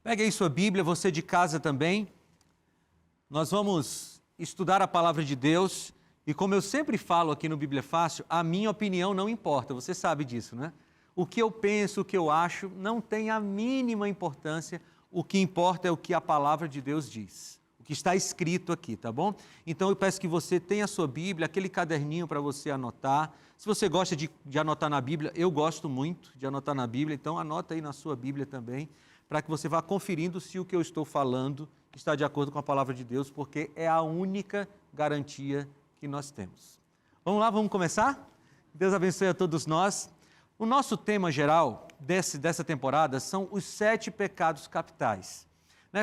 Pegue aí sua Bíblia, você de casa também. Nós vamos estudar a palavra de Deus e, como eu sempre falo aqui no Bíblia Fácil, a minha opinião não importa, você sabe disso, né? O que eu penso, o que eu acho, não tem a mínima importância. O que importa é o que a palavra de Deus diz, o que está escrito aqui, tá bom? Então eu peço que você tenha a sua Bíblia, aquele caderninho para você anotar. Se você gosta de anotar na Bíblia, eu gosto muito de anotar na Bíblia, então anota aí na sua Bíblia também, para que você vá conferindo se o que eu estou falando está de acordo com a palavra de Deus, porque é a única garantia que nós temos. Vamos lá, vamos começar? Deus abençoe a todos nós. O nosso tema geral dessa temporada são os 7 pecados capitais.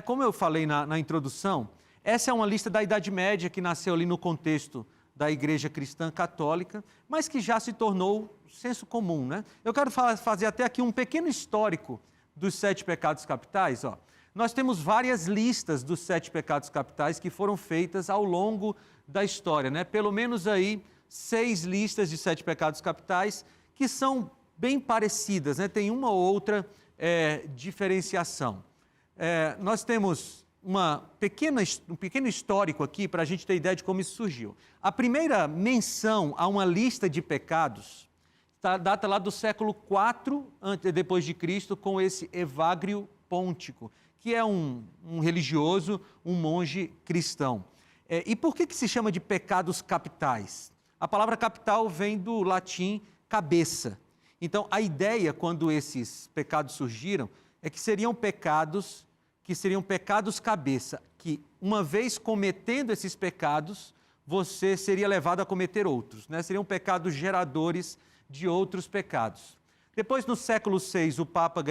Como eu falei na introdução, essa é uma lista da Idade Média que nasceu ali no contexto da Igreja Cristã Católica, mas que já se tornou senso comum, né? Eu quero fazer até aqui um pequeno histórico dos 7 pecados capitais. Nós temos várias listas dos 7 pecados capitais que foram feitas ao longo da história, né? Pelo menos aí 6 listas de 7 pecados capitais que são bem parecidas, né? Tem uma ou outra diferenciação. Nós temos um pequeno histórico aqui para a gente ter ideia de como isso surgiu. A primeira menção a uma lista de pecados data lá do século IV depois de Cristo, com esse Evagrio Pôntico, que é um religioso, um monge cristão. E por que se chama de pecados capitais? A palavra capital vem do latim cabeça. Então, a ideia, quando esses pecados surgiram, é que seriam pecados cabeça, que uma vez cometendo esses pecados, você seria levado a cometer outros, né? Seriam pecados geradores de outros pecados. Depois, no século VI, o Papa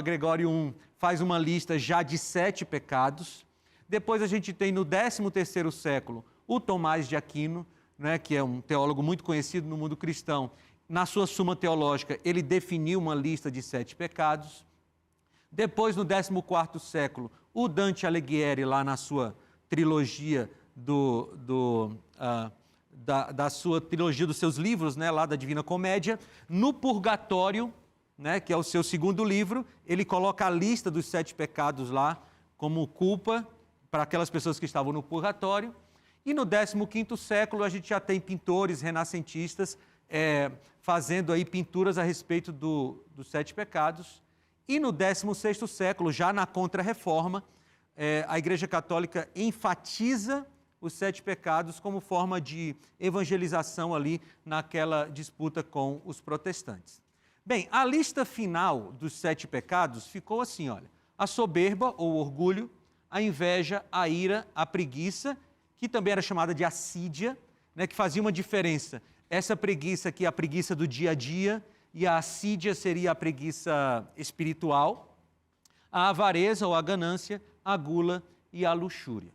Gregório I faz uma lista já de 7 pecados. Depois a gente tem no 13º século o Tomás de Aquino, né, que é um teólogo muito conhecido no mundo cristão. Na sua Suma Teológica, ele definiu uma lista de 7 pecados. Depois, no 14º século, o Dante Alighieri, lá na sua trilogia dos seus livros, né, lá da Divina Comédia, no Purgatório, né, que é o seu segundo livro, ele coloca a lista dos 7 pecados lá como culpa para aquelas pessoas que estavam no purgatório. E no 15º século a gente já tem pintores renascentistas fazendo aí pinturas a respeito dos 7 pecados. E no 16º século, já na Contra-Reforma, a Igreja Católica enfatiza os 7 pecados como forma de evangelização ali naquela disputa com os protestantes. Bem, a lista final dos 7 pecados ficou assim, olha: a soberba ou orgulho, a inveja, a ira, a preguiça, que também era chamada de assídia, né, que fazia uma diferença. Essa preguiça aqui é a preguiça do dia a dia, e a assídia seria a preguiça espiritual, a avareza ou a ganância, a gula e a luxúria.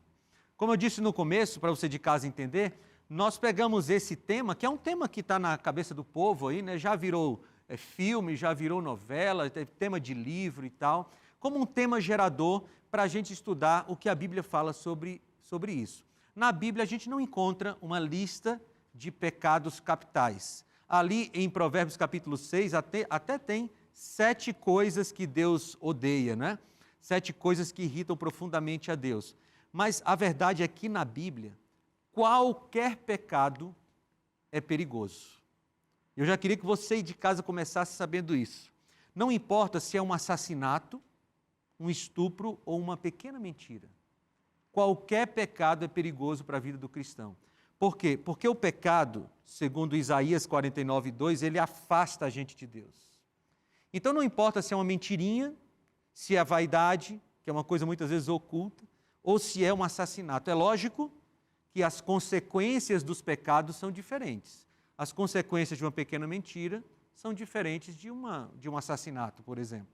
Como eu disse no começo, para você de casa entender, nós pegamos esse tema, que é um tema que está na cabeça do povo aí, né? Já virou filme, já virou novela, tema de livro e tal, como um tema gerador para a gente estudar o que a Bíblia fala sobre isso. Na Bíblia a gente não encontra uma lista de pecados capitais. Ali em Provérbios capítulo 6 até tem 7 coisas que Deus odeia, né? 7 coisas que irritam profundamente a Deus. Mas a verdade é que na Bíblia, qualquer pecado é perigoso. Eu já queria que você de casa começasse sabendo isso. Não importa se é um assassinato, um estupro ou uma pequena mentira. Qualquer pecado é perigoso para a vida do cristão. Por quê? Porque o pecado, segundo Isaías 49:2, ele afasta a gente de Deus. Então não importa se é uma mentirinha, se é vaidade, que é uma coisa muitas vezes oculta, ou se é um assassinato. É lógico que as consequências dos pecados são diferentes. As consequências de uma pequena mentira são diferentes de um assassinato, por exemplo.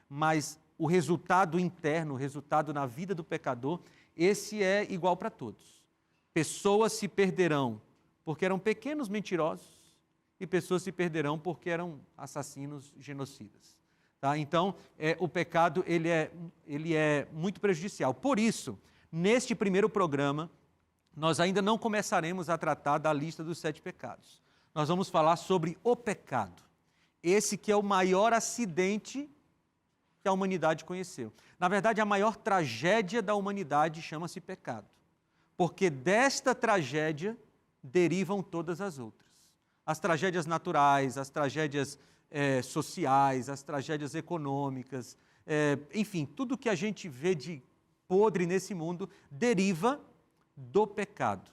Mas o resultado interno, o resultado na vida do pecador, esse é igual para todos. Pessoas se perderão porque eram pequenos mentirosos e pessoas se perderão porque eram assassinos genocidas. Tá? Então, o pecado ele é muito prejudicial. Por isso, neste primeiro programa, nós ainda não começaremos a tratar da lista dos 7 pecados. Nós vamos falar sobre o pecado. esse que é o maior acidente que a humanidade conheceu. Na verdade, a maior tragédia da humanidade chama-se pecado. Porque desta tragédia derivam todas as outras. As tragédias naturais, as tragédias sociais, as tragédias econômicas, enfim, tudo que a gente vê de podre nesse mundo deriva do pecado.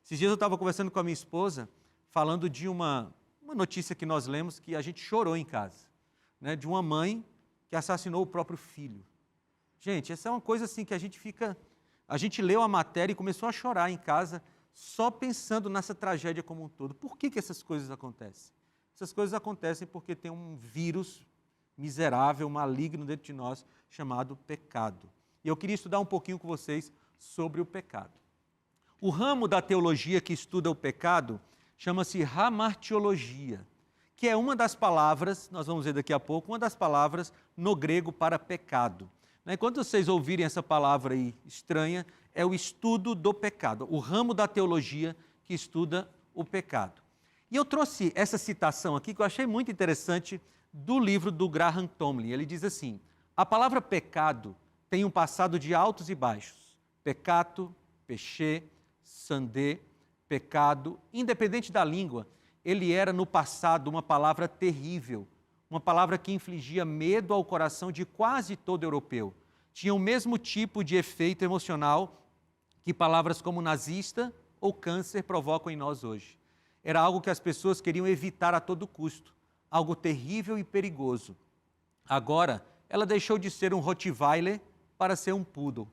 Esses dias eu estava conversando com a minha esposa, falando de uma notícia que nós lemos que a gente chorou em casa, né, de uma mãe que assassinou o próprio filho. Gente, essa é uma coisa assim que a gente leu a matéria e começou a chorar em casa, só pensando nessa tragédia como um todo. Por que essas coisas acontecem? Essas coisas acontecem porque tem um vírus miserável, maligno dentro de nós, chamado pecado. E eu queria estudar um pouquinho com vocês sobre o pecado. O ramo da teologia que estuda o pecado chama-se hamartiologia, que é uma das palavras, nós vamos ver daqui a pouco, uma das palavras no grego para pecado. Quando vocês ouvirem essa palavra aí estranha, é o estudo do pecado, o ramo da teologia que estuda o pecado. E eu trouxe essa citação aqui que eu achei muito interessante do livro do Graham Tomlin. Ele diz assim: a palavra pecado tem um passado de altos e baixos. Peccato, péché, sandé, pecado, independente da língua, ele era no passado uma palavra terrível, uma palavra que infligia medo ao coração de quase todo europeu. Tinha o mesmo tipo de efeito emocional que palavras como nazista ou câncer provocam em nós hoje. Era algo que as pessoas queriam evitar a todo custo, algo terrível e perigoso. Agora, ela deixou de ser um Rottweiler para ser um poodle.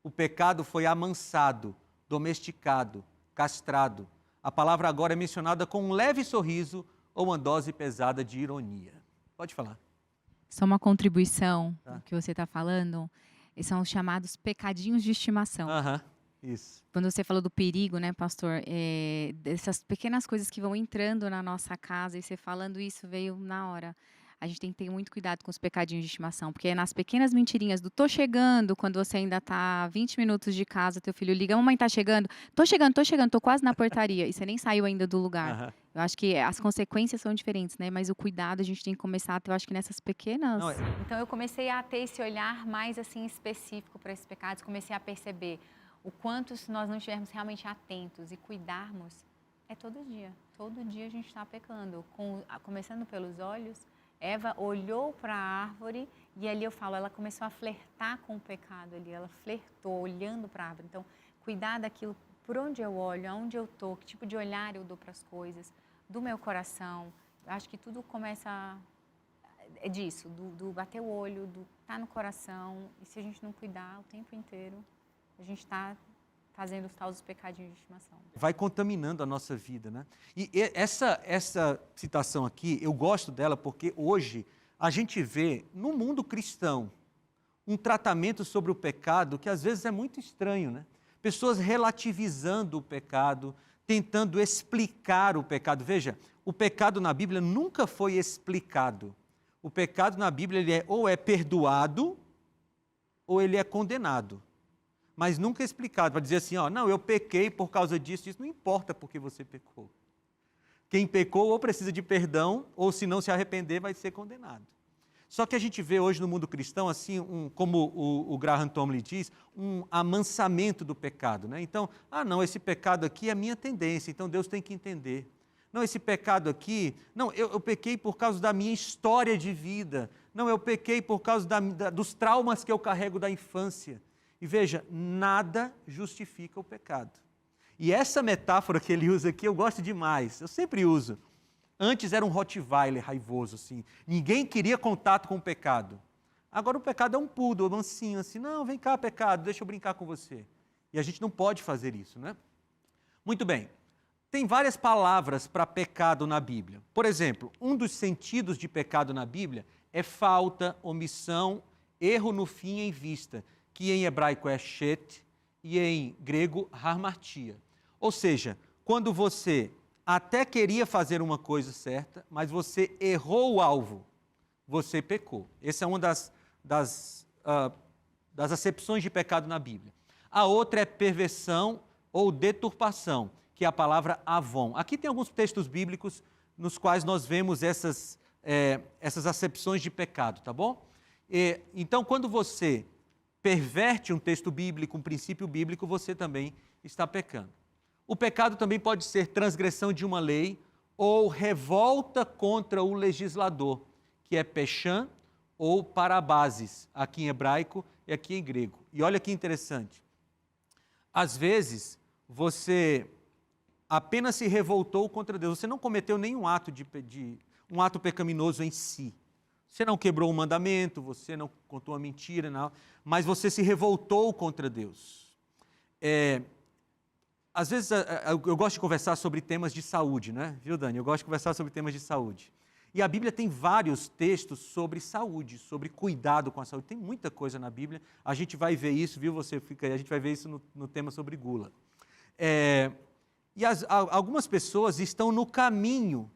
O pecado foi amansado, domesticado, castrado. A palavra agora é mencionada com um leve sorriso ou uma dose pesada de ironia. Pode falar. Só uma contribuição do que você está falando, são os chamados pecadinhos de estimação. Isso. Quando você falou do perigo, né, pastor, dessas pequenas coisas que vão entrando na nossa casa, e você falando isso veio na hora. A gente tem que ter muito cuidado com os pecadinhos de estimação, porque é nas pequenas mentirinhas do tô chegando, quando você ainda tá 20 minutos de casa, teu filho liga, mamãe tá chegando, tô chegando, tô quase na portaria, e você nem saiu ainda do lugar. Eu acho que as consequências são diferentes, né? Mas o cuidado a gente tem que começar a ter, eu acho que nessas pequenas... Então eu comecei a ter esse olhar mais assim específico para esses pecados, comecei a perceber o quanto, se nós não estivermos realmente atentos e cuidarmos, é todo dia a gente está pecando, começando pelos olhos. Eva olhou para a árvore e ali eu falo, ela começou a flertar com o pecado ali, ela flertou olhando para a árvore. Então, cuidar daquilo, por onde eu olho, aonde eu estou, que tipo de olhar eu dou para as coisas, do meu coração. Eu acho que tudo começa, é disso, do bater o olho, do estar no coração. E se a gente não cuidar o tempo inteiro, a gente está fazendo os tais pecadinhos de estimação. Vai contaminando a nossa vida, né? E essa citação aqui, eu gosto dela porque hoje a gente vê no mundo cristão um tratamento sobre o pecado que às vezes é muito estranho, né? Pessoas relativizando o pecado, tentando explicar o pecado. Veja, o pecado na Bíblia nunca foi explicado. O pecado na Bíblia ele ou é perdoado ou ele é condenado. Mas nunca é explicado, para dizer assim, não, eu pequei por causa disso, isso não importa porque você pecou. Quem pecou ou precisa de perdão, ou se não se arrepender, vai ser condenado. Só que a gente vê hoje no mundo cristão, assim, como o Graham Tomlin diz, um amansamento do pecado, né? Então, não, esse pecado aqui é a minha tendência, então Deus tem que entender. Não, esse pecado aqui, não, eu pequei por causa da minha história de vida. Não, eu pequei por causa dos traumas que eu carrego da infância. E veja, nada justifica o pecado. E essa metáfora que ele usa aqui, eu gosto demais, eu sempre uso. Antes era um Rottweiler raivoso, assim. Ninguém queria contato com o pecado. Agora o pecado é um poodle, mansinho, assim, não, vem cá, pecado, deixa eu brincar com você. E a gente não pode fazer isso, né? Muito bem, tem várias palavras para pecado na Bíblia. Por exemplo, um dos sentidos de pecado na Bíblia é falta, omissão, erro no fim em vista, que em hebraico é shet e em grego hamartia. Ou seja, quando você até queria fazer uma coisa certa, mas você errou o alvo, você pecou. Essa é uma das acepções de pecado na Bíblia. A outra é perversão ou deturpação, que é a palavra avon. Aqui tem alguns textos bíblicos nos quais nós vemos essas essas acepções de pecado, tá bom? Então, quando você perverte um texto bíblico, um princípio bíblico, você também está pecando. O pecado também pode ser transgressão de uma lei ou revolta contra o legislador, que é pechan ou parabases, aqui em hebraico e aqui em grego. E olha que interessante. Às vezes, você apenas se revoltou contra Deus, você não cometeu nenhum ato um ato pecaminoso em si. Você não quebrou um mandamento, você não contou uma mentira, não, mas você se revoltou contra Deus. Às vezes, eu gosto de conversar sobre temas de saúde, né? Viu, Dani? Eu gosto de conversar sobre temas de saúde. E a Bíblia tem vários textos sobre saúde, sobre cuidado com a saúde. Tem muita coisa na Bíblia. A gente vai ver isso, viu? Você fica aí, a gente vai ver isso no tema sobre gula. Algumas pessoas estão no caminho,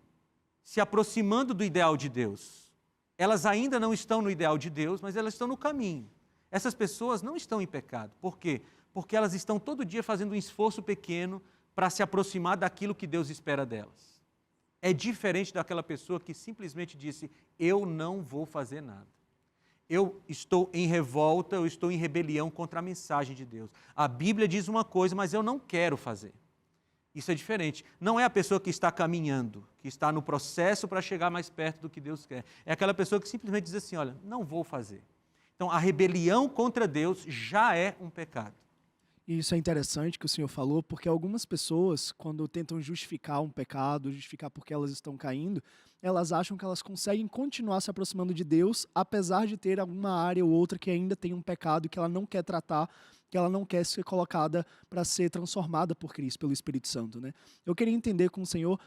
se aproximando do ideal de Deus. Elas ainda não estão no ideal de Deus, mas elas estão no caminho. Essas pessoas não estão em pecado. Por quê? Porque elas estão todo dia fazendo um esforço pequeno para se aproximar daquilo que Deus espera delas. É diferente daquela pessoa que simplesmente disse, eu não vou fazer nada. Eu estou em revolta, eu estou em rebelião contra a mensagem de Deus. A Bíblia diz uma coisa, mas eu não quero fazer. Isso é diferente. Não é a pessoa que está caminhando, que está no processo para chegar mais perto do que Deus quer. É aquela pessoa que simplesmente diz assim, olha, não vou fazer. Então, a rebelião contra Deus já é um pecado. E isso é interessante que o senhor falou, porque algumas pessoas, quando tentam justificar um pecado, justificar porque elas estão caindo, elas acham que elas conseguem continuar se aproximando de Deus, apesar de ter alguma área ou outra que ainda tem um pecado que ela não quer tratar, que ela não quer ser colocada para ser transformada por Cristo, pelo Espírito Santo, né? Eu queria entender com o senhor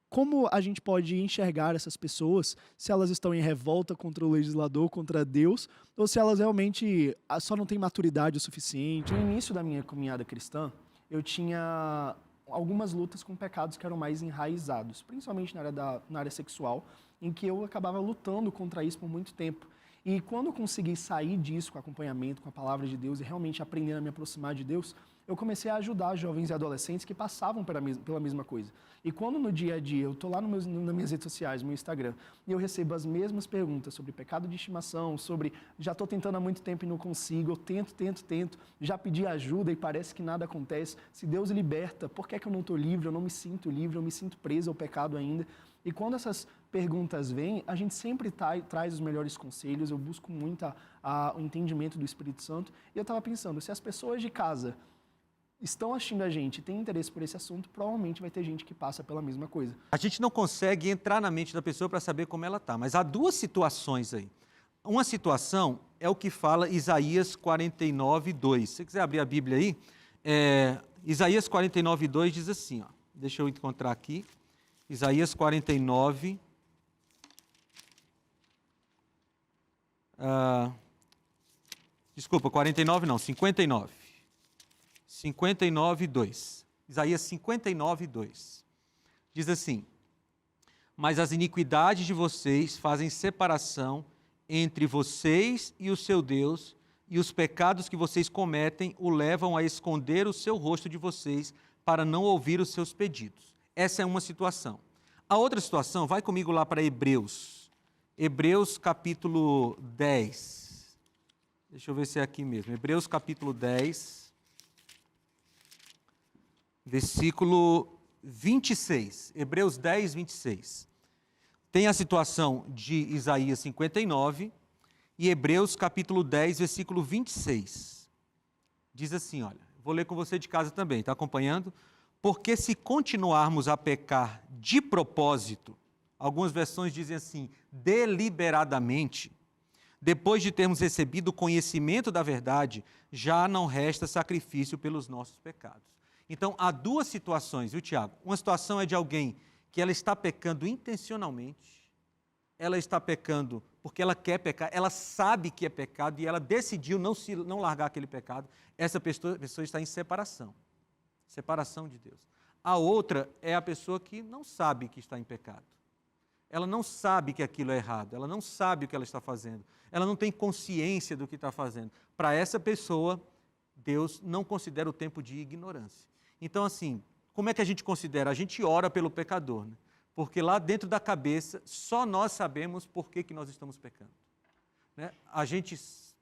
como a gente pode enxergar essas pessoas, se elas estão em revolta contra o legislador, contra Deus, ou se elas realmente só não têm maturidade o suficiente. No início da minha caminhada cristã, eu tinha algumas lutas com pecados que eram mais enraizados, principalmente na área sexual, em que eu acabava lutando contra isso por muito tempo. E quando eu consegui sair disso com acompanhamento, com a palavra de Deus e realmente aprender a me aproximar de Deus, eu comecei a ajudar jovens e adolescentes que passavam pela mesma coisa. E quando no dia a dia eu estou lá nas minhas redes sociais, no meu Instagram, e eu recebo as mesmas perguntas sobre pecado de estimação, sobre já estou tentando há muito tempo e não consigo, eu tento, já pedi ajuda e parece que nada acontece. Se Deus liberta, por que é que eu não estou livre? Eu não me sinto livre, eu me sinto preso ao pecado ainda. E quando essas perguntas vêm, a gente sempre traz os melhores conselhos, eu busco muito o entendimento do Espírito Santo. E eu estava pensando, se as pessoas de casa estão assistindo a gente e têm interesse por esse assunto, provavelmente vai ter gente que passa pela mesma coisa. A gente não consegue entrar na mente da pessoa para saber como ela está, mas há duas situações aí. Uma situação é o que fala Isaías 49, 2. Se você quiser abrir a Bíblia aí, Isaías 49, 2 diz assim, ó, deixa eu encontrar aqui, Isaías 49, desculpa, 49 não, 59. 59, 2. Isaías 59, 2. Diz assim, mas as iniquidades de vocês fazem separação entre vocês e o seu Deus, e os pecados que vocês cometem o levam a esconder o seu rosto de vocês para não ouvir os seus pedidos. Essa é uma situação. A outra situação, vai comigo lá para Hebreus. Hebreus capítulo 10. Deixa eu ver se é aqui mesmo. Hebreus capítulo 10, versículo 26. Hebreus 10, 26. Tem a situação de Isaías 59 e Hebreus capítulo 10, versículo 26. Diz assim, olha, vou ler com você de casa também, está acompanhando? Porque se continuarmos a pecar de propósito, algumas versões dizem assim, deliberadamente, depois de termos recebido o conhecimento da verdade, já não resta sacrifício pelos nossos pecados. Então, há duas situações, viu, Tiago? Uma situação é de alguém que ela está pecando intencionalmente, ela está pecando porque ela quer pecar, ela sabe que é pecado e ela decidiu não largar aquele pecado. Essa pessoa está em separação de Deus. A outra é a pessoa que não sabe que está em pecado. Ela não sabe que aquilo é errado, ela não sabe o que ela está fazendo, ela não tem consciência do que está fazendo. Para essa pessoa, Deus não considera o tempo de ignorância. Então, assim, como é que a gente considera? A gente ora pelo pecador, né? porque lá dentro da cabeça, só nós sabemos por que nós estamos pecando. Né? A gente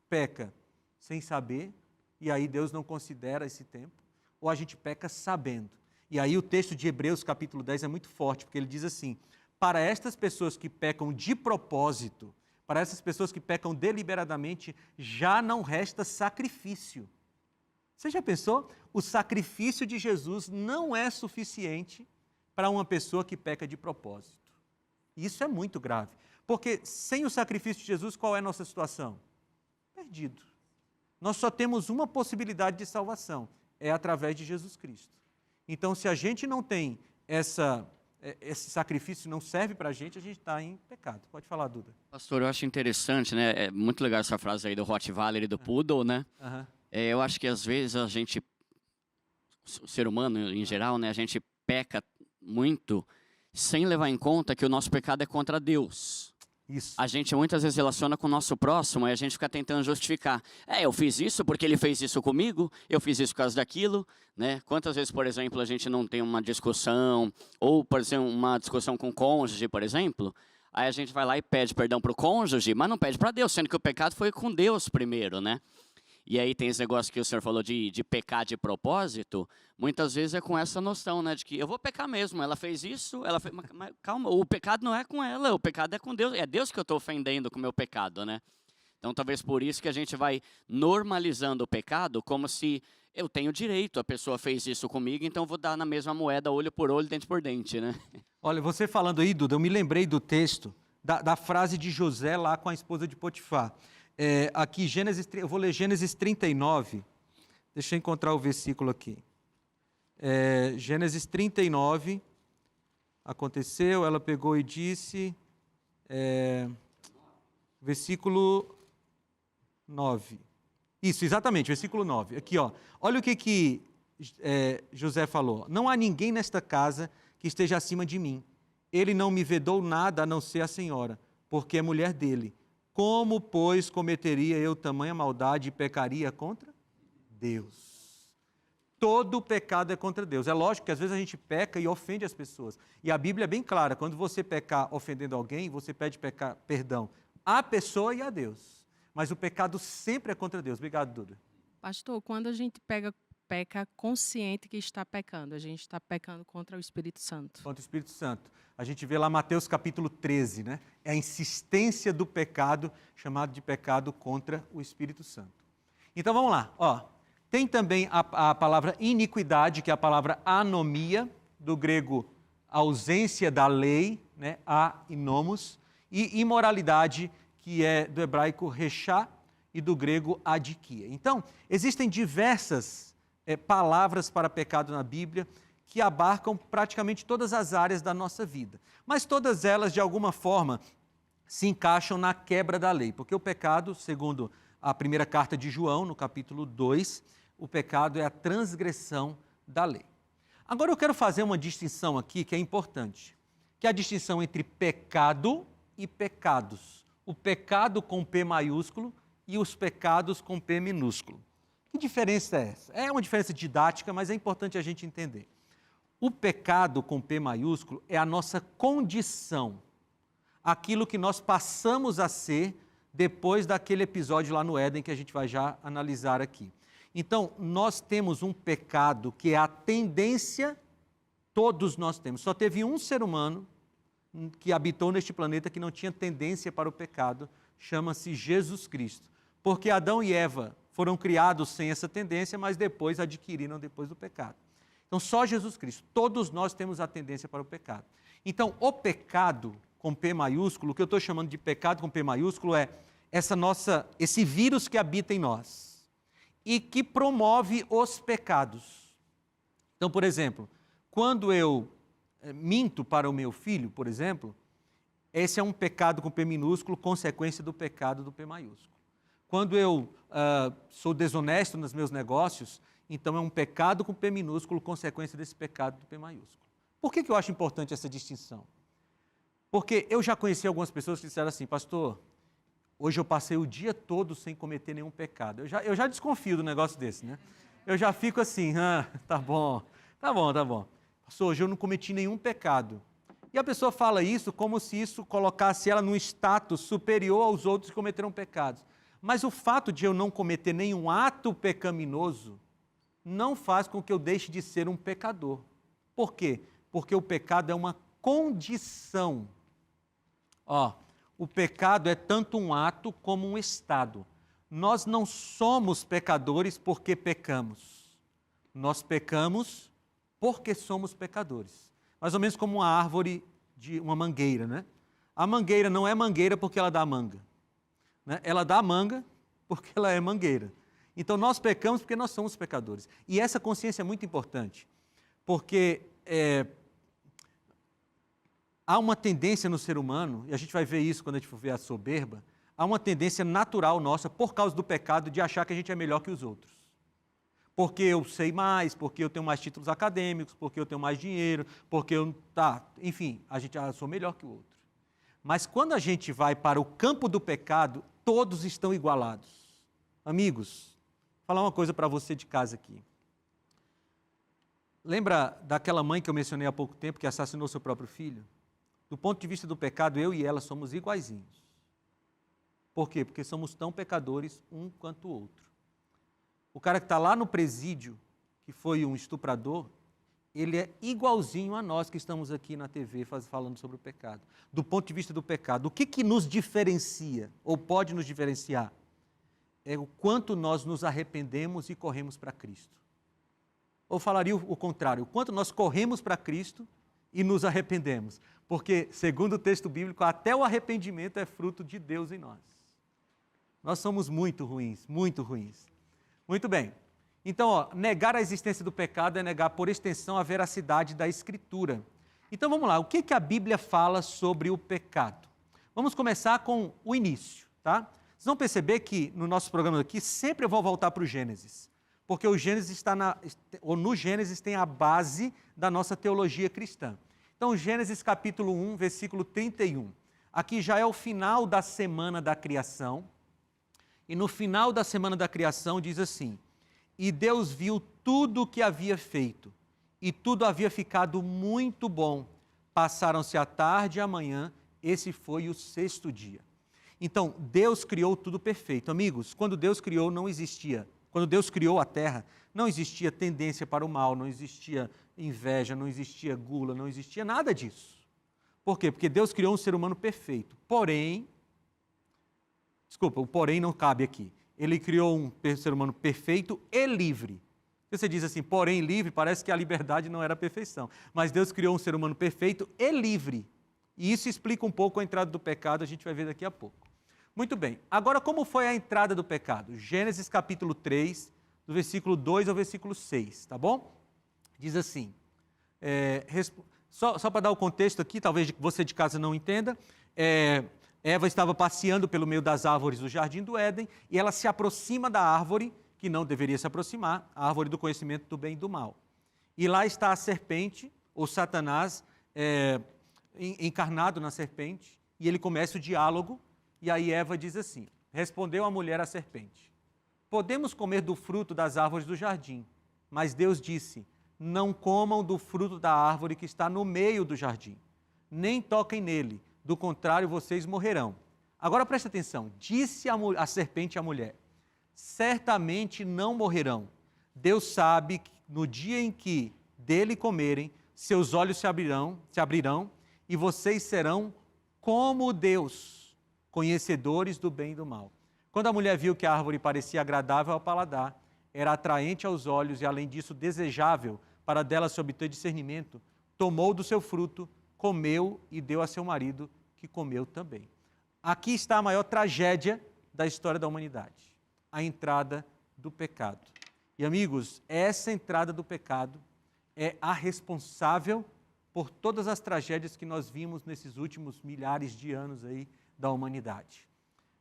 peca sem saber, e aí Deus não considera esse tempo, ou a gente peca sabendo. E aí o texto de Hebreus, capítulo 10, é muito forte, porque ele diz assim, para estas pessoas que pecam de propósito, para essas pessoas que pecam deliberadamente, já não resta sacrifício. Você já pensou? O sacrifício de Jesus não é suficiente para uma pessoa que peca de propósito. Isso é muito grave, porque sem o sacrifício de Jesus, qual é a nossa situação? Perdido. Nós só temos uma possibilidade de salvação, é através de Jesus Cristo. Então, se a gente não tem esse sacrifício, não serve para a gente está em pecado. Pode falar, Duda. Pastor, eu acho interessante, né? É muito legal essa frase aí do Rottweiler e do Poodle, né? Uhum. Eu acho que às vezes a gente, o ser humano em geral, né? A gente peca muito sem levar em conta que o nosso pecado é contra Deus. Isso. A gente muitas vezes relaciona com o nosso próximo e a gente fica tentando justificar. Eu fiz isso porque ele fez isso comigo, eu fiz isso por causa daquilo, né? Quantas vezes, por exemplo, a gente não tem uma discussão, ou, por exemplo, uma discussão com o cônjuge, por exemplo, aí a gente vai lá e pede perdão para o cônjuge, mas não pede para Deus, sendo que o pecado foi com Deus primeiro, né? E aí tem esse negócio que o senhor falou de pecar de propósito, muitas vezes é com essa noção, né, de que eu vou pecar mesmo, ela fez isso, mas calma, o pecado não é com ela, o pecado é com Deus, é Deus que eu estou ofendendo com o meu pecado, né? Então talvez por isso que a gente vai normalizando o pecado como se eu tenho direito, a pessoa fez isso comigo, então eu vou dar na mesma moeda, olho por olho, dente por dente, né? Olha, você falando aí, Duda, eu me lembrei do texto, da frase de José lá com a esposa de Potifar. Aqui, eu vou ler Gênesis 39, deixa eu encontrar o versículo aqui. Gênesis 39, aconteceu, ela pegou e disse, versículo 9. Isso, exatamente, versículo 9. Aqui, ó, olha o que José falou. Não há ninguém nesta casa que esteja acima de mim. Ele não me vedou nada a não ser a senhora, porque é mulher dele. Como, pois, cometeria eu tamanha maldade e pecaria contra Deus? Todo pecado é contra Deus. É lógico que às vezes a gente peca e ofende as pessoas. E a Bíblia é bem clara, quando você pecar ofendendo alguém, você pede perdão à pessoa e a Deus. Mas o pecado sempre é contra Deus. Obrigado, Duda. Pastor, quando a gente peca consciente que está pecando, a gente está pecando contra o Espírito Santo. Contra o Espírito Santo. A gente vê lá Mateus capítulo 13, né? É a insistência do pecado, chamado de pecado contra o Espírito Santo. Então vamos lá, ó. Tem também a palavra iniquidade, que é a palavra anomia, do grego ausência da lei, né? Ainomos, e imoralidade, que é do hebraico rechá e do grego adikia. Então, existem diversas palavras para pecado na Bíblia, que abarcam praticamente todas as áreas da nossa vida. Mas todas elas, de alguma forma, se encaixam na quebra da lei, porque o pecado, segundo a primeira carta de João, no capítulo 2, o pecado é a transgressão da lei. Agora eu quero fazer uma distinção aqui que é importante, que é a distinção entre pecado e pecados. O pecado com P maiúsculo e os pecados com P minúsculo. Que diferença é essa? É uma diferença didática, mas é importante a gente entender. O pecado com P maiúsculo é a nossa condição, aquilo que nós passamos a ser depois daquele episódio lá no Éden que a gente vai já analisar aqui. Então, nós temos um pecado que é a tendência, todos nós temos. Só teve um ser humano que habitou neste planeta que não tinha tendência para o pecado, chama-se Jesus Cristo. Porque Adão e Eva foram criados sem essa tendência, mas depois adquiriram depois do pecado. Então, só Jesus Cristo. Todos nós temos a tendência para o pecado. Então, o pecado com P maiúsculo, o que eu estou chamando de pecado com P maiúsculo é esse vírus que habita em nós e que promove os pecados. Então, por exemplo, quando eu minto para o meu filho, por exemplo, esse é um pecado com P minúsculo, consequência do pecado do P maiúsculo. Quando eu sou desonesto nos meus negócios, então é um pecado com P minúsculo, consequência desse pecado do P maiúsculo. Por que eu acho importante essa distinção? Porque eu já conheci algumas pessoas que disseram assim, pastor, hoje eu passei o dia todo sem cometer nenhum pecado. Eu já desconfio do negócio desse, né? Eu já fico assim, tá bom. Pastor, hoje eu não cometi nenhum pecado. E a pessoa fala isso como se isso colocasse ela num status superior aos outros que cometeram pecados. Mas o fato de eu não cometer nenhum ato pecaminoso não faz com que eu deixe de ser um pecador. Por quê? Porque o pecado é uma condição. O pecado é tanto um ato como um estado. Nós não somos pecadores porque pecamos. Nós pecamos porque somos pecadores. Mais ou menos como uma árvore de uma mangueira, né? A mangueira não é mangueira porque ela dá manga, né? Ela dá manga porque ela é mangueira. Então nós pecamos porque nós somos pecadores. E essa consciência é muito importante, porque há uma tendência no ser humano, e a gente vai ver isso quando a gente for ver a soberba, há uma tendência natural nossa, por causa do pecado, de achar que a gente é melhor que os outros. Porque eu sei mais, porque eu tenho mais títulos acadêmicos, porque eu tenho mais dinheiro, porque eu... enfim, eu sou melhor que o outro. Mas quando a gente vai para o campo do pecado, todos estão igualados. Amigos, vou falar uma coisa para você de casa aqui. Lembra daquela mãe que eu mencionei há pouco tempo, que assassinou seu próprio filho? Do ponto de vista do pecado, eu e ela somos iguaizinhos. Por quê? Porque somos tão pecadores um quanto o outro. O cara que está lá no presídio, que foi um estuprador, ele é igualzinho a nós que estamos aqui na TV falando sobre o pecado. Do ponto de vista do pecado, o que nos diferencia, ou pode nos diferenciar? É o quanto nós nos arrependemos e corremos para Cristo. Ou falaria o contrário, o quanto nós corremos para Cristo e nos arrependemos. Porque, segundo o texto bíblico, até o arrependimento é fruto de Deus em nós. Nós somos muito ruins, muito ruins. Muito bem. Então, negar a existência do pecado é negar, por extensão, a veracidade da Escritura. Então, vamos lá. O que a Bíblia fala sobre o pecado? Vamos começar com o início, tá? Vocês vão perceber que, no nosso programa aqui, sempre eu vou voltar para o Gênesis. Porque o Gênesis no Gênesis tem a base da nossa teologia cristã. Então, Gênesis capítulo 1, versículo 31. Aqui já é o final da semana da criação. E no final da semana da criação diz assim: e Deus viu tudo o que havia feito, e tudo havia ficado muito bom. Passaram-se a tarde e a manhã, esse foi o sexto dia. Então, Deus criou tudo perfeito. Amigos, quando Deus criou, não existia. Quando Deus criou a terra, não existia tendência para o mal, não existia inveja, não existia gula, não existia nada disso. Por quê? Porque Deus criou um ser humano perfeito. Desculpa, o porém não cabe aqui. Ele criou um ser humano perfeito e livre. Você diz assim, porém livre, parece que a liberdade não era a perfeição. Mas Deus criou um ser humano perfeito e livre. E isso explica um pouco a entrada do pecado, a gente vai ver daqui a pouco. Muito bem, agora como foi a entrada do pecado? Gênesis capítulo 3, do versículo 2 ao versículo 6, tá bom? Diz assim, só para dar o contexto aqui, talvez você de casa não entenda, Eva estava passeando pelo meio das árvores do jardim do Éden e ela se aproxima da árvore que não deveria se aproximar, a árvore do conhecimento do bem e do mal. E lá está a serpente, ou Satanás, encarnado na serpente, e ele começa o diálogo, e aí Eva diz assim, respondeu a mulher à serpente, podemos comer do fruto das árvores do jardim, mas Deus disse, não comam do fruto da árvore que está no meio do jardim, nem toquem nele, do contrário vocês morrerão. Agora presta atenção, disse a serpente à mulher, certamente não morrerão. Deus sabe que no dia em que dele comerem, seus olhos se abrirão e vocês serão como Deus, conhecedores do bem e do mal. Quando a mulher viu que a árvore parecia agradável ao paladar, era atraente aos olhos e, além disso, desejável para dela se obter discernimento, tomou do seu fruto, comeu e deu a seu marido, que comeu também. Aqui está a maior tragédia da história da humanidade, a entrada do pecado. E, amigos, essa entrada do pecado é a responsável por todas as tragédias que nós vimos nesses últimos milhares de anos aí da humanidade.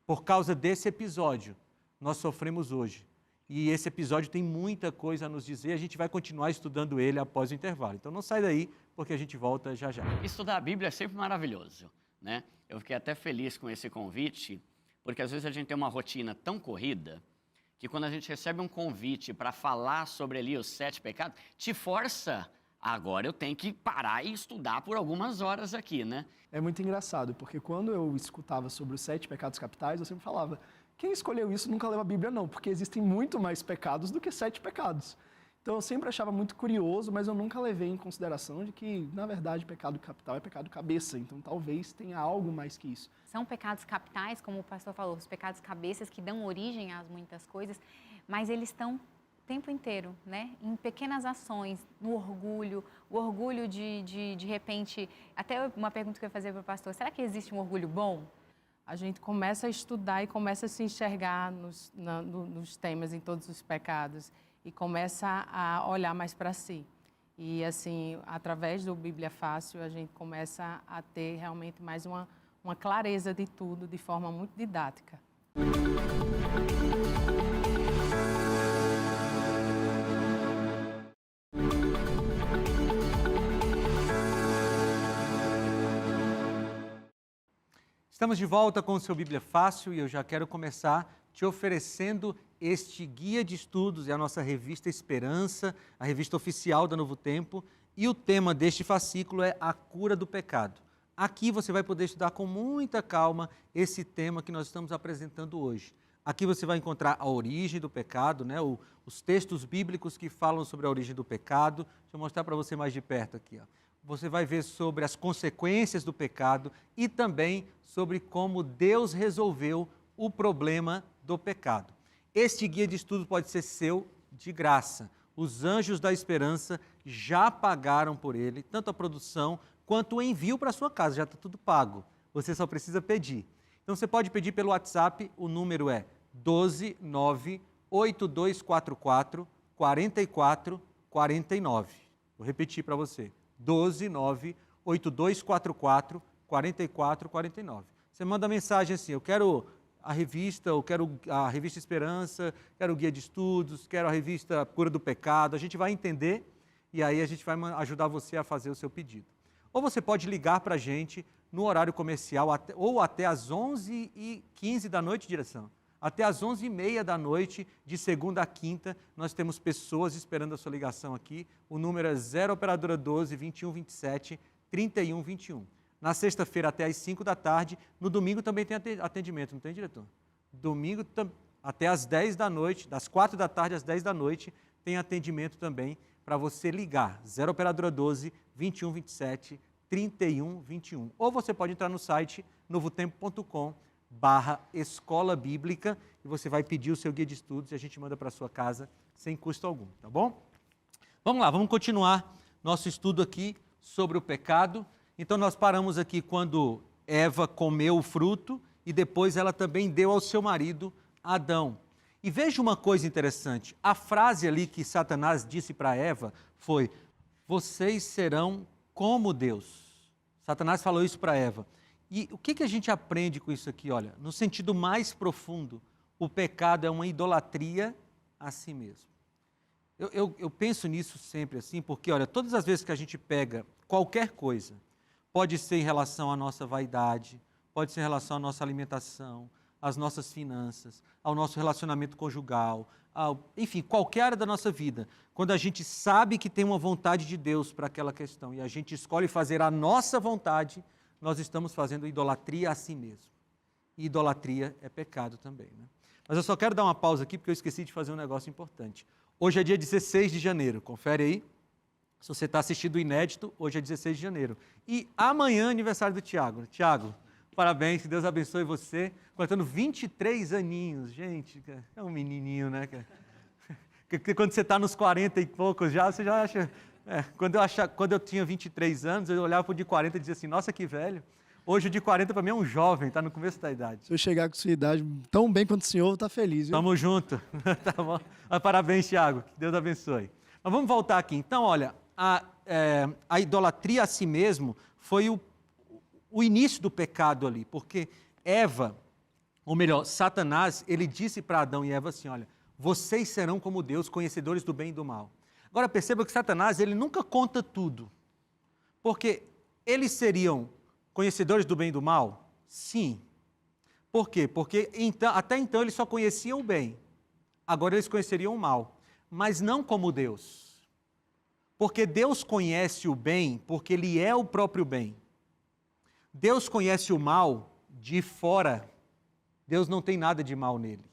Por causa desse episódio, nós sofremos hoje. E esse episódio tem muita coisa a nos dizer, a gente vai continuar estudando ele após o intervalo. Então não sai daí, porque a gente volta já já. Estudar a Bíblia é sempre maravilhoso, né? Eu fiquei até feliz com esse convite, porque às vezes a gente tem uma rotina tão corrida, que quando a gente recebe um convite para falar sobre ali os 7 pecados, te força Agora eu tenho que parar e estudar por algumas horas aqui, né? É muito engraçado, porque quando eu escutava sobre os 7 pecados capitais, eu sempre falava, quem escolheu isso nunca leu a Bíblia não, porque existem muito mais pecados do que 7 pecados. Então eu sempre achava muito curioso, mas eu nunca levei em consideração de que, na verdade, pecado capital é pecado cabeça, então talvez tenha algo mais que isso. São pecados capitais, como o pastor falou, os pecados cabeças que dão origem a muitas coisas, mas eles estão o tempo inteiro, né? Em pequenas ações, no orgulho, o orgulho de repente... Até uma pergunta que eu ia fazer para o pastor, será que existe um orgulho bom? A gente começa a estudar e começa a se enxergar nos temas, em todos os pecados, e começa a olhar mais para si. E, assim, através do Bíblia Fácil, a gente começa a ter realmente mais uma clareza de tudo, de forma muito didática. Estamos de volta com o seu Bíblia Fácil e eu já quero começar te oferecendo este guia de estudos, é a nossa revista Esperança, a revista oficial da Novo Tempo, e o tema deste fascículo é a cura do pecado. Aqui você vai poder estudar com muita calma esse tema que nós estamos apresentando hoje. Aqui você vai encontrar a origem do pecado, né? Os textos bíblicos que falam sobre a origem do pecado. Deixa eu mostrar para você mais de perto aqui, ó. Você vai ver sobre as consequências do pecado e também sobre como Deus resolveu o problema do pecado. Este guia de estudo pode ser seu de graça. Os Anjos da Esperança já pagaram por ele, tanto a produção quanto o envio para a sua casa, já está tudo pago. Você só precisa pedir. Então você pode pedir pelo WhatsApp, o número é 1298244 4449. Vou repetir para você. 1298244 4449. Você manda mensagem assim, eu quero a revista, eu quero a revista Esperança, quero o guia de estudos, quero a revista Cura do Pecado, a gente vai entender e aí a gente vai ajudar você a fazer o seu pedido. Ou você pode ligar para a gente no horário comercial ou até às 11h15 da noite, direção. Até às 11h30 da noite, de segunda a quinta, nós temos pessoas esperando a sua ligação aqui. O número é 0 operadora 12 2127 3121. Na sexta-feira até às 5 da tarde, no domingo também tem atendimento, não tem, diretor? Domingo até às 10 da noite, das 4 da tarde às 10 da noite, tem atendimento também para você ligar. 0 operadora 12 2127 3121. Ou você pode entrar no site novotempo.com/escola bíblica e você vai pedir o seu guia de estudos e a gente manda para sua casa sem custo algum, tá bom? Vamos lá, vamos continuar nosso estudo aqui sobre o pecado. Então nós paramos aqui quando Eva comeu o fruto e depois ela também deu ao seu marido Adão. E veja uma coisa interessante, a frase ali que Satanás disse para Eva foi: vocês serão como Deus. Satanás falou isso para Eva. E o que a gente aprende com isso aqui? Olha, no sentido mais profundo, o pecado é uma idolatria a si mesmo. Eu penso nisso sempre assim, porque, olha, todas as vezes que a gente pega qualquer coisa, pode ser em relação à nossa vaidade, pode ser em relação à nossa alimentação, às nossas finanças, ao nosso relacionamento conjugal, enfim, qualquer área da nossa vida. Quando a gente sabe que tem uma vontade de Deus para aquela questão e a gente escolhe fazer a nossa vontade, nós estamos fazendo idolatria a si mesmo. E idolatria é pecado também, né? Mas eu só quero dar uma pausa aqui porque eu esqueci de fazer um negócio importante. Hoje é dia 16 de janeiro, confere aí. Se você está assistindo o inédito, hoje é 16 de janeiro. E amanhã é aniversário do Tiago. Tiago, parabéns, que Deus abençoe você. Completando 23 aninhos, gente, é um menininho, né? Porque quando você está nos 40 e poucos já, você já acha... Quando eu tinha 23 anos, eu olhava para o de 40 e dizia assim, nossa, que velho. Hoje o de 40 para mim é um jovem, está no começo da idade. Se eu chegar com sua idade tão bem quanto o senhor, tá feliz, viu? Tamo junto. Tá bom? Mas parabéns, Tiago, que Deus abençoe. Mas vamos voltar aqui. Então, olha, a idolatria a si mesmo foi o início do pecado ali, porque Eva, ou melhor, Satanás, ele disse para Adão e Eva assim, olha, vocês serão como Deus, conhecedores do bem e do mal. Agora perceba que Satanás, ele nunca conta tudo, porque eles seriam conhecedores do bem e do mal? Sim. Por quê? Porque até então eles só conheciam o bem, agora eles conheceriam o mal, mas não como Deus. Porque Deus conhece o bem, porque Ele é o próprio bem. Deus conhece o mal de fora. Deus não tem nada de mal nele.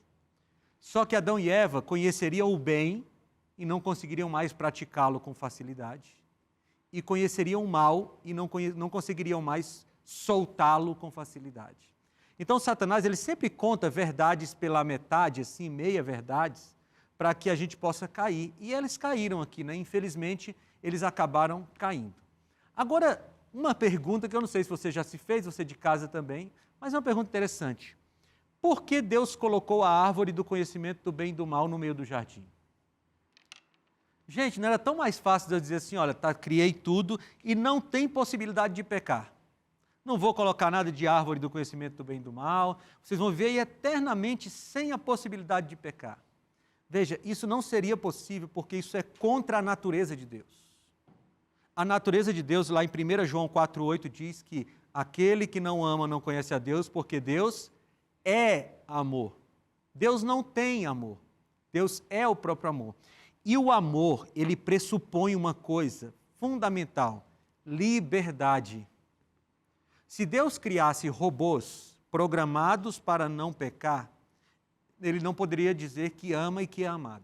Só que Adão e Eva conheceriam o bem e não conseguiriam mais praticá-lo com facilidade. E conheceriam o mal e não conseguiriam mais soltá-lo com facilidade. Então, Satanás, ele sempre conta verdades pela metade, assim, meia-verdades, para que a gente possa cair. E eles caíram aqui, né? Infelizmente, eles acabaram caindo. Agora, uma pergunta que eu não sei se você já se fez, você de casa também, mas é uma pergunta interessante. Por que Deus colocou a árvore do conhecimento do bem e do mal no meio do jardim? Gente, não era tão mais fácil de eu dizer assim, olha, criei tudo e não tem possibilidade de pecar. Não vou colocar nada de árvore do conhecimento do bem e do mal, vocês vão viver eternamente sem a possibilidade de pecar. Veja, isso não seria possível porque isso é contra a natureza de Deus. A natureza de Deus, lá em 1 João 4,8, diz que aquele que não ama não conhece a Deus, porque Deus é amor. Deus não tem amor. Deus é o próprio amor. E o amor, ele pressupõe uma coisa fundamental: liberdade. Se Deus criasse robôs programados para não pecar, ele não poderia dizer que ama e que é amado.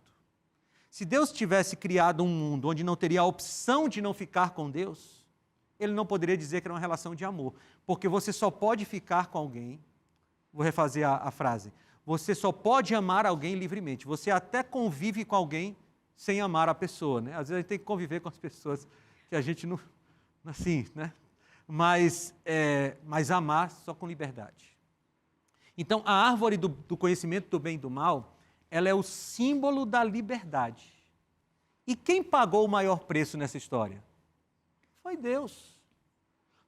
Se Deus tivesse criado um mundo onde não teria a opção de não ficar com Deus, ele não poderia dizer que era uma relação de amor. Porque você só pode ficar com alguém, vou refazer a frase, você só pode amar alguém livremente. Você até convive com alguém sem amar a pessoa, né? Às vezes a gente tem que conviver com as pessoas que a gente não, assim, né? Mas amar só com liberdade. Então, a árvore do conhecimento do bem e do mal, ela é o símbolo da liberdade. E quem pagou o maior preço nessa história? Foi Deus.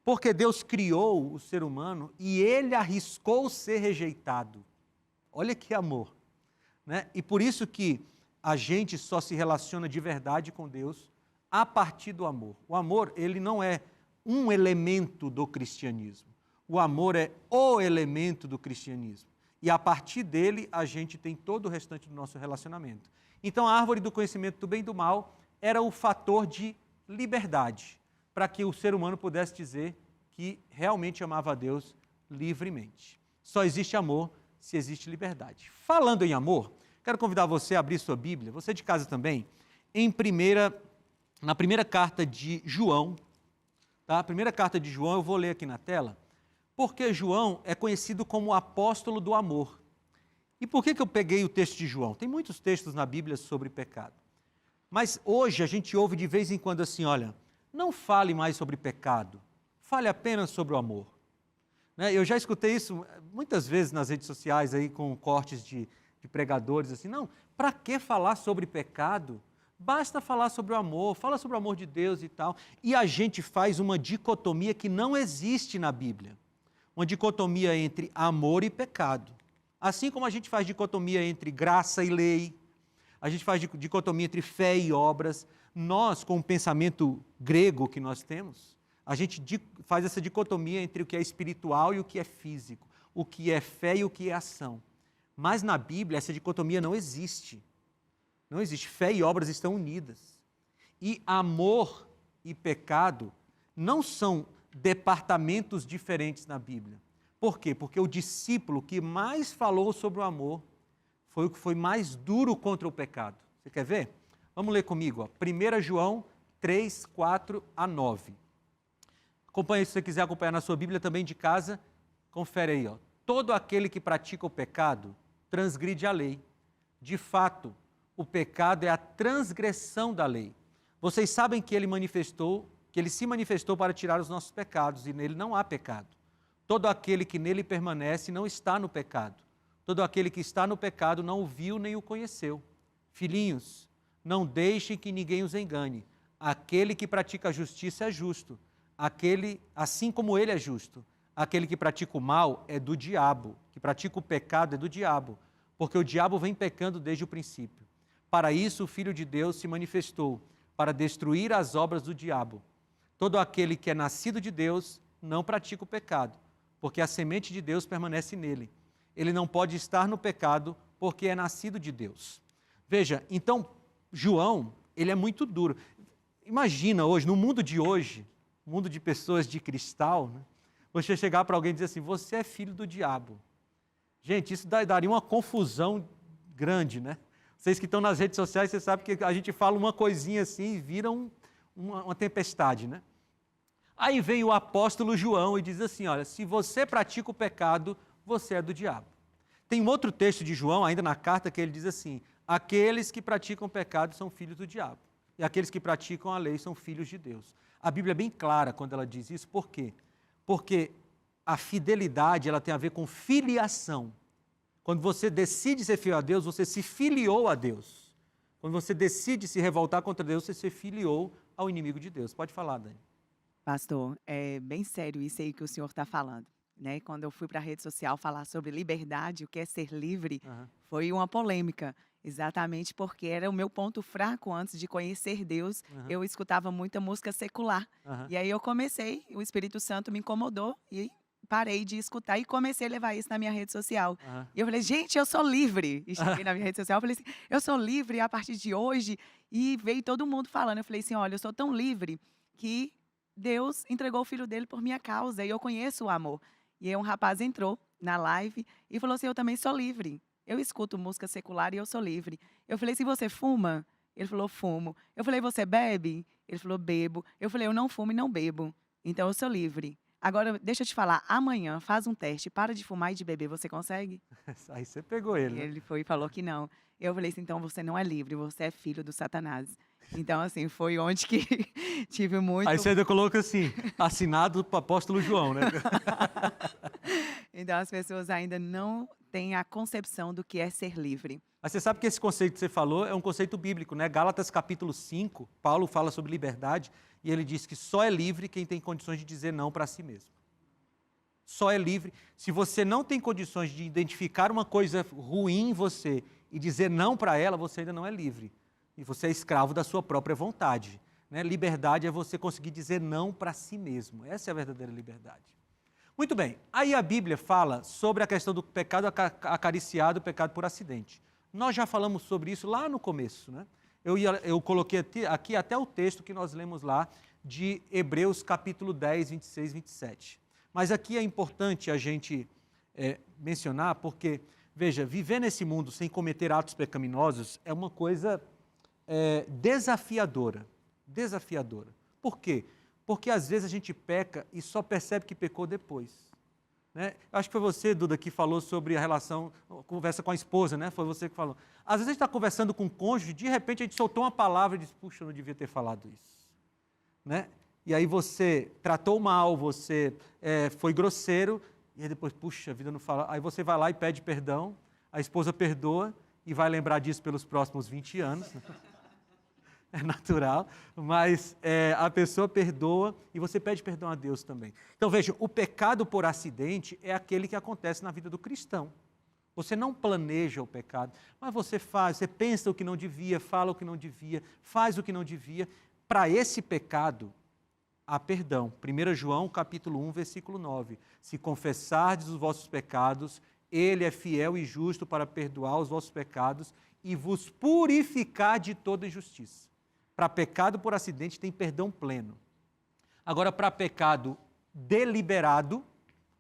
Porque Deus criou o ser humano e ele arriscou ser rejeitado. Olha que amor, né? E por isso que a gente só se relaciona de verdade com Deus a partir do amor. O amor, ele não é um elemento do cristianismo. O amor é o elemento do cristianismo. E a partir dele, a gente tem todo o restante do nosso relacionamento. Então, a árvore do conhecimento do bem e do mal era o fator de liberdade, para que o ser humano pudesse dizer que realmente amava a Deus livremente. Só existe amor se existe liberdade. Falando em amor, quero convidar você a abrir sua Bíblia, você de casa também, na primeira carta de João, tá? A primeira carta de João, eu vou ler aqui na tela, porque João é conhecido como o apóstolo do amor. E por que eu peguei o texto de João? Tem muitos textos na Bíblia sobre pecado. Mas hoje a gente ouve de vez em quando assim, olha, não fale mais sobre pecado, fale apenas sobre o amor. Né? Eu já escutei isso muitas vezes nas redes sociais, aí, com cortes de pregadores, assim, não, para que falar sobre pecado? Basta falar sobre o amor, fala sobre o amor de Deus e tal. E a gente faz uma dicotomia que não existe na Bíblia. Uma dicotomia entre amor e pecado. Assim como a gente faz dicotomia entre graça e lei, a gente faz dicotomia entre fé e obras, nós, com o pensamento grego que nós temos, a gente faz essa dicotomia entre o que é espiritual e o que é físico, o que é fé e o que é ação. Mas na Bíblia essa dicotomia não existe. Não existe. Fé e obras estão unidas. E amor e pecado não são departamentos diferentes na Bíblia. Por quê? Porque o discípulo que mais falou sobre o amor foi o que foi mais duro contra o pecado. Você quer ver? Vamos ler comigo, ó. 1 João 3, 4 a 9. Acompanhe, se você quiser acompanhar na sua Bíblia também de casa, confere aí, ó. Todo aquele que pratica o pecado transgride a lei. De fato, o pecado é a transgressão da lei. Vocês sabem que ele se manifestou para tirar os nossos pecados, e nele não há pecado. Todo aquele que nele permanece não está no pecado. Todo aquele que está no pecado não o viu nem o conheceu. Filhinhos, não deixem que ninguém os engane. Aquele que pratica a justiça é justo, assim como ele é justo. Aquele que pratica o mal é do diabo, que pratica o pecado é do diabo, porque o diabo vem pecando desde o princípio. Para isso o Filho de Deus se manifestou, para destruir as obras do diabo. Todo aquele que é nascido de Deus não pratica o pecado, porque a semente de Deus permanece nele. Ele não pode estar no pecado, porque é nascido de Deus. Veja, então, João, ele é muito duro. imagina hoje, no mundo de hoje, mundo de pessoas de cristal, né? Você chegar para alguém e dizer assim, você é filho do diabo. Gente, isso daria uma confusão grande, né? Vocês que estão nas redes sociais, vocês sabem que a gente fala uma coisinha assim e vira uma tempestade, né? Aí vem o apóstolo João e diz assim, olha, se você pratica o pecado, você é do diabo. Tem um outro texto de João, ainda na carta, que ele diz assim, aqueles que praticam o pecado são filhos do diabo. E aqueles que praticam a lei são filhos de Deus. A Bíblia é bem clara quando ela diz isso, por quê? Porque a fidelidade, ela tem a ver com filiação. Quando você decide ser fiel a Deus, você se filiou a Deus. Quando você decide se revoltar contra Deus, você se filiou ao inimigo de Deus. Pode falar, Dani. Pastor, é bem sério isso aí que o senhor está falando, né? Quando eu fui para a rede social falar sobre liberdade, o que é ser livre, foi uma polêmica, exatamente porque era o meu ponto fraco antes de conhecer Deus. Eu escutava muita música secular. E aí eu comecei, o Espírito Santo me incomodou e parei de escutar e comecei a levar isso na minha rede social. E eu falei, gente, eu sou livre. E cheguei na minha rede social, falei assim, eu sou livre a partir de hoje. E veio todo mundo falando. Eu falei assim, olha, eu sou tão livre que Deus entregou o filho dele por minha causa e eu conheço o amor. E aí um rapaz entrou na live e falou assim, eu também sou livre. Eu escuto música secular e eu sou livre. Eu falei, se você fuma? Ele falou, fumo. Eu falei, você bebe? Ele falou, bebo. Eu falei, eu não fumo e não bebo. Então eu sou livre. Agora, deixa eu te falar, amanhã faz um teste, para de fumar e de beber, você consegue? Aí você pegou ele, né? Ele foi e falou que não. Eu falei assim, então você não é livre, você é filho do Satanás. Então, assim, foi onde que tive muito... Aí você ainda coloca assim, assinado para o apóstolo João, né? Então, as pessoas ainda não têm a concepção do que é ser livre. Mas você sabe que esse conceito que você falou é um conceito bíblico, né? Gálatas capítulo 5, Paulo fala sobre liberdade e ele diz que só é livre quem tem condições de dizer não para si mesmo. Só é livre. Se você não tem condições de identificar uma coisa ruim em você e dizer não para ela, você ainda não é livre. E você é escravo da sua própria vontade, né? Liberdade é você conseguir dizer não para si mesmo. Essa é a verdadeira liberdade. Muito bem. Aí a Bíblia fala sobre a questão do pecado acariciado, o pecado por acidente. Nós já falamos sobre isso lá no começo, né? Eu coloquei aqui até o texto que nós lemos lá de Hebreus capítulo 10, 26, 27. Mas aqui é importante a gente mencionar porque, veja, viver nesse mundo sem cometer atos pecaminosos é uma coisa desafiadora. Desafiadora. Por quê? Porque às vezes a gente peca e só percebe que pecou depois. Né? Acho que foi você, Duda, que falou sobre a relação, conversa com a esposa, né? Foi você que falou. Às vezes a gente está conversando com o cônjuge, de repente a gente soltou uma palavra e disse, puxa, eu não devia ter falado isso. Né? E aí você tratou mal, você foi grosseiro, e aí depois, puxa, a vida não fala. Aí você vai lá e pede perdão, a esposa perdoa e vai lembrar disso pelos próximos 20 anos. É natural, mas a pessoa perdoa e você pede perdão a Deus também. Então veja, o pecado por acidente é aquele que acontece na vida do cristão. Você não planeja o pecado, mas você faz, você pensa o que não devia, fala o que não devia, faz o que não devia. Para esse pecado, há perdão. 1 João capítulo 1, versículo 9. Se confessardes os vossos pecados, Ele é fiel e justo para perdoar os vossos pecados e vos purificar de toda injustiça. Para pecado por acidente tem perdão pleno. Agora, para pecado deliberado,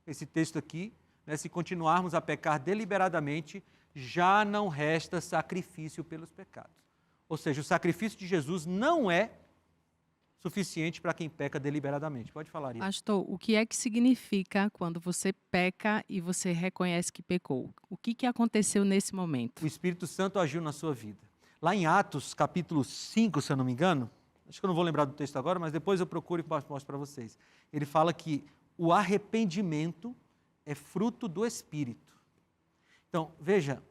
esse texto aqui, né, se continuarmos a pecar deliberadamente, já não resta sacrifício pelos pecados. Ou seja, o sacrifício de Jesus não é suficiente para quem peca deliberadamente. Pode falar isso. Pastor, o que é que significa quando você peca e você reconhece que pecou? O que aconteceu nesse momento? O Espírito Santo agiu na sua vida. Lá em Atos, capítulo 5, se eu não me engano, acho que eu não vou lembrar do texto agora, mas depois eu procuro e mostro para vocês. Ele fala que o arrependimento é fruto do Espírito. Então, veja,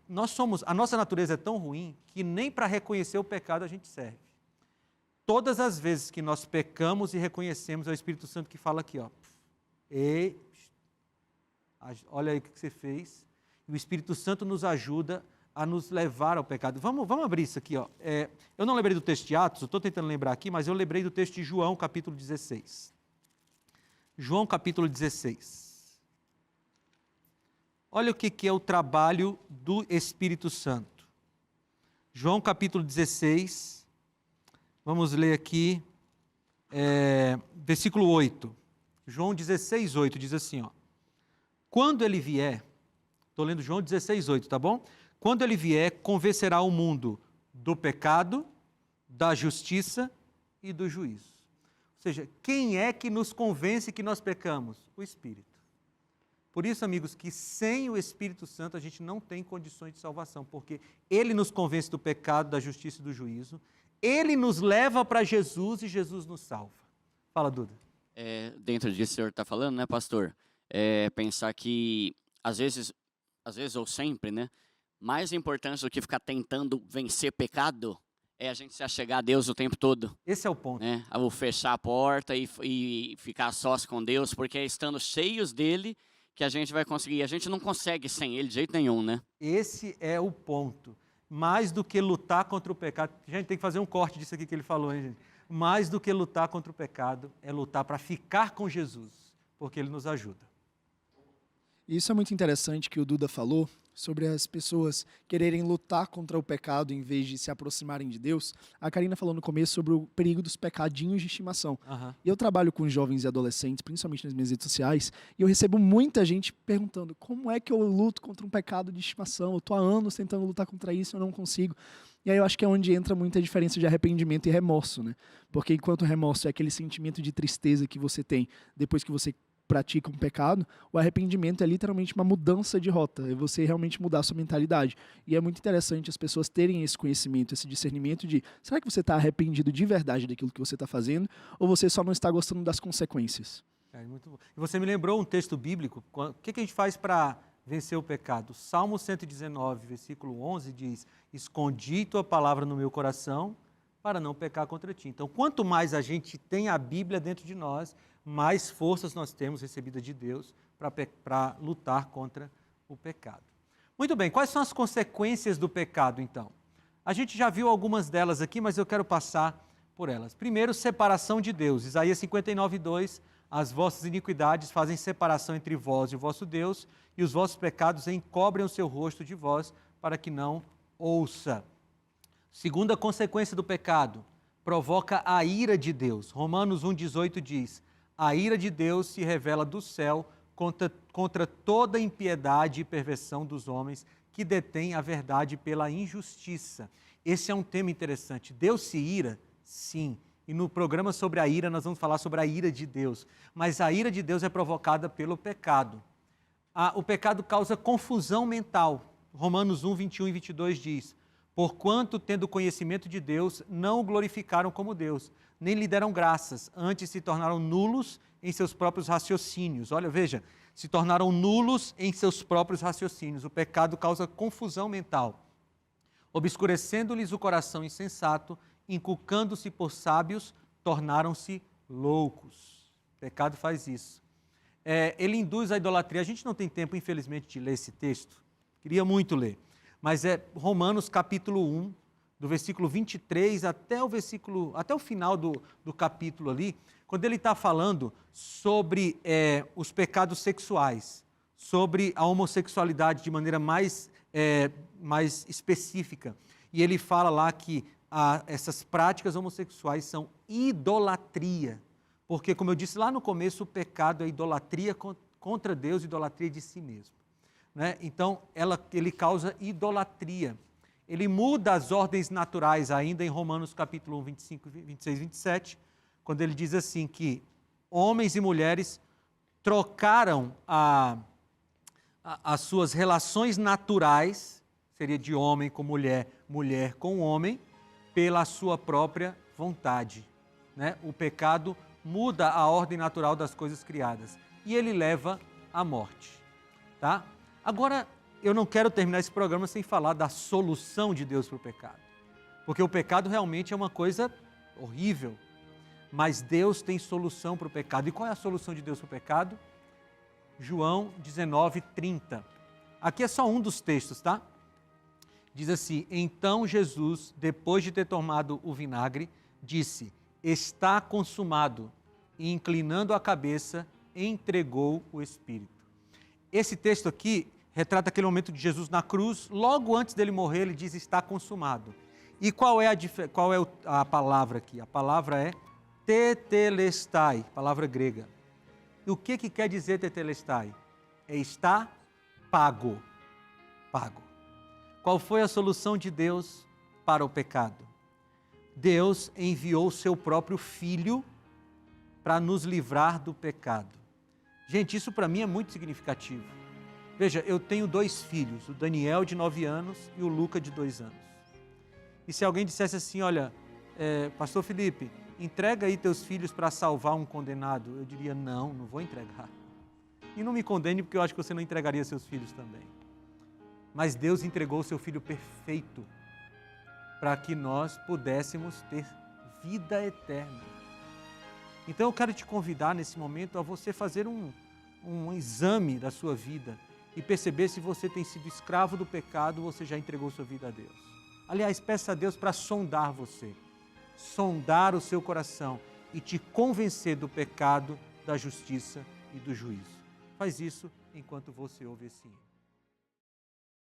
a nossa natureza é tão ruim que nem para reconhecer o pecado a gente serve. Todas as vezes que nós pecamos e reconhecemos, é o Espírito Santo que fala aqui, ó. Ei, olha aí o que você fez. E o Espírito Santo nos ajuda a nos levar ao pecado. Vamos abrir isso aqui, ó. Eu não lembrei do texto de Atos, eu estou tentando lembrar aqui, mas eu lembrei do texto de João, capítulo 16. João, capítulo 16. Olha o que é o trabalho do Espírito Santo. João, capítulo 16. Vamos ler aqui versículo 8. João 16, 8 diz assim, ó. Quando ele vier, estou lendo João 16, 8, tá bom? Quando ele vier, convencerá o mundo do pecado, da justiça e do juízo. Ou seja, quem é que nos convence que nós pecamos? O Espírito. Por isso, amigos, que sem o Espírito Santo a gente não tem condições de salvação, porque ele nos convence do pecado, da justiça e do juízo, ele nos leva para Jesus e Jesus nos salva. Fala, Duda. Dentro disso que o senhor está falando, né, pastor? Pensar que, às vezes ou sempre, né, mais importante do que ficar tentando vencer pecado é a gente se achegar a Deus o tempo todo. Esse é o ponto. Né? Ao fechar a porta e ficar sós com Deus, porque é estando cheios dele que a gente vai conseguir. A gente não consegue sem ele de jeito nenhum, né? Esse é o ponto. Mais do que lutar contra o pecado. A gente tem que fazer um corte disso aqui que ele falou, hein, gente? Mais do que lutar contra o pecado, é lutar para ficar com Jesus, porque ele nos ajuda. Isso é muito interessante que o Duda falou sobre as pessoas quererem lutar contra o pecado em vez de se aproximarem de Deus. A Karina falou no começo sobre o perigo dos pecadinhos de estimação. E eu trabalho com jovens e adolescentes, principalmente nas minhas redes sociais, e eu recebo muita gente perguntando como é que eu luto contra um pecado de estimação? Eu estou há anos tentando lutar contra isso, eu não consigo. E aí eu acho que é onde entra muita diferença de arrependimento e remorso, né? Porque enquanto o remorso é aquele sentimento de tristeza que você tem depois que você pratica um pecado, o arrependimento é literalmente uma mudança de rota, é você realmente mudar a sua mentalidade. E é muito interessante as pessoas terem esse conhecimento, esse discernimento de, será que você está arrependido de verdade daquilo que você está fazendo, ou você só não está gostando das consequências? Muito bom. E você me lembrou um texto bíblico, o que a gente faz para vencer o pecado? Salmo 119, versículo 11 diz, escondi tua palavra no meu coração para não pecar contra ti. Então, quanto mais a gente tem a Bíblia dentro de nós, mais forças nós temos recebidas de Deus para lutar contra o pecado. Muito bem, quais são as consequências do pecado, então? A gente já viu algumas delas aqui, mas eu quero passar por elas. Primeiro, separação de Deus. Isaías 59, 2, as vossas iniquidades fazem separação entre vós e o vosso Deus, e os vossos pecados encobrem o seu rosto de vós, para que não ouça. Segunda consequência do pecado, provoca a ira de Deus. Romanos 1,18 diz, a ira de Deus se revela do céu contra toda impiedade e perversão dos homens que detêm a verdade pela injustiça. Esse é um tema interessante. Deus se ira? Sim. E no programa sobre a ira, nós vamos falar sobre a ira de Deus. Mas a ira de Deus é provocada pelo pecado. O pecado causa confusão mental. Romanos 1, 21 e 22 diz, porquanto, tendo conhecimento de Deus, não o glorificaram como Deus, nem lhe deram graças, antes se tornaram nulos em seus próprios raciocínios. Olha, veja, se tornaram nulos em seus próprios raciocínios. O pecado causa confusão mental, obscurecendo-lhes o coração insensato, inculcando-se por sábios, tornaram-se loucos. O pecado faz isso. Ele induz à idolatria. A gente não tem tempo, infelizmente, de ler esse texto. Queria muito ler. Mas é Romanos capítulo 1, do versículo 23 até o final do capítulo ali, quando ele está falando sobre os pecados sexuais, sobre a homossexualidade de maneira mais específica. E ele fala lá que essas práticas homossexuais são idolatria. Porque, como eu disse lá no começo, o pecado é idolatria contra Deus, idolatria de si mesmo. Né? Então, ele causa idolatria. Ele muda as ordens naturais ainda em Romanos capítulo 1, 25, 26 e 27, quando ele diz assim que homens e mulheres trocaram as suas relações naturais, seria de homem com mulher, mulher com homem, pela sua própria vontade. Né? O pecado muda a ordem natural das coisas criadas e ele leva à morte. Tá? Agora, eu não quero terminar esse programa sem falar da solução de Deus para o pecado. Porque o pecado realmente é uma coisa horrível. Mas Deus tem solução para o pecado. E qual é a solução de Deus para o pecado? João 19, 30. Aqui é só um dos textos, tá? Diz assim, então Jesus, depois de ter tomado o vinagre, disse, está consumado. E inclinando a cabeça, entregou o Espírito. Esse texto aqui retrata aquele momento de Jesus na cruz, logo antes dele morrer, ele diz, está consumado. E qual é a palavra aqui? A palavra é Tetelestai, palavra grega. E o que quer dizer tetelestai? É está pago. Pago. Qual foi a solução de Deus para o pecado? Deus enviou o seu próprio Filho para nos livrar do pecado. Gente, isso para mim é muito significativo. Veja, eu tenho 2 filhos, o Daniel de 9 anos e o Luca de 2 anos. E se alguém dissesse assim, olha, pastor Felipe, entrega aí teus filhos para salvar um condenado, eu diria, não vou entregar. E não me condene, porque eu acho que você não entregaria seus filhos também. Mas Deus entregou o seu Filho perfeito para que nós pudéssemos ter vida eterna. Então eu quero te convidar nesse momento a você fazer um exame da sua vida e perceber se você tem sido escravo do pecado ou você já entregou sua vida a Deus. Aliás, peça a Deus para sondar você, sondar o seu coração e te convencer do pecado, da justiça e do juízo. Faz isso enquanto você ouve esse hino.